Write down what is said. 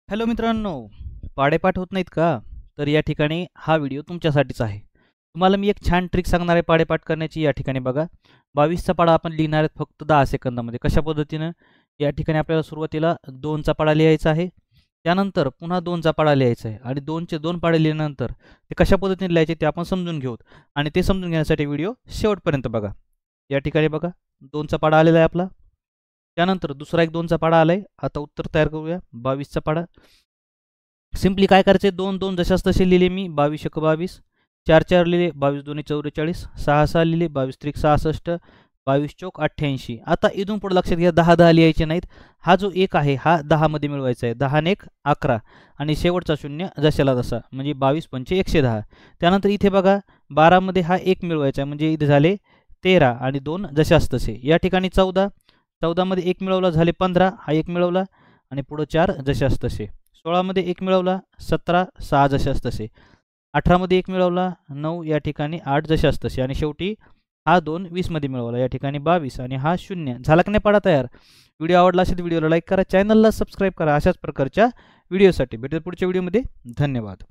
Hello मित्रांनो, पाडेपाठ होत नाहीत का? तर या ठिकाणी हा व्हिडिओ तुमच्यासाठीच आहे. तुम्हाला मी एक छान ट्रिक सांगणार आहे पाडेपाठ करण्याची. या ठिकाणी बघा, 22चा पाढा आपण लिहिणार आहेत फक्त 10 सेकंदामध्ये. कशा पद्धतीनं? या ठिकाणी आपल्याला सुरुवातीला 2चा पाढा लिहायचा आहे. त्यानंतर पुन्हा 2चा पाढा लिहायचा आहे आणि 2चे 2 पाढे लिहिल्यानंतर ते कशा पद्धतीने लिहायचे ते आपण समजून घेऊ आणि ते समजून घेण्यासाठी व्हिडिओ शेवटपर्यंत बघा. या ठिकाणी बघा, 2चा पाढा आलेला आहे आपला. त्यानंतर दुसरा एक 2चा पाढा आलाय. आता उत्तर तयार करूया. 22चा पाढा. सिम्पली काय करायचे, 2 2 जशास तसे लिहिले मी. 22 1 22, 4 4 लिहिले, 22 2 44, 6 6 लिहिले, 22 3 66, 22 चौक 88. आता इथून पुढे लक्षात घ्या, 10 10 लिहायचे नाहीत. हा जो 1 आहे हा 10 मध्ये मिळवायचा आहे. 10 1 11 आणि शेवटचा 0 जशाला तसा, म्हणजे 22 पंचे 110. त्यानंतर इथे बघा, 12 मध्ये हा 1 मिळवायचा आहे, म्हणजे इथे झाले 13 आणि 2 जशास तसे. या ठिकाणी 14, 14 मध्ये 1 मिळवला झाले 15, हा 1 मिळवला आणि पुढे 4 जशास तसे. 16 मध्ये 1 मिळवला 17, 6 जशास तसे. 18 मध्ये 1 मिळवला 9, या ठिकाणी 8 जशास तसे आणि शेवटी हा 2 20 मध्ये मिळवला, या ठिकाणी 22 आणि हा 0. झाला की नाही पाढा तयार? व्हिडिओ आवडला असेल तर व्हिडिओला लाईक करा, चॅनलला सबस्क्राईब करा. अशाच प्रकारच्या व्हिडिओसाठी भेटेल पुढच्या व्हिडिओमध्ये. धन्यवाद.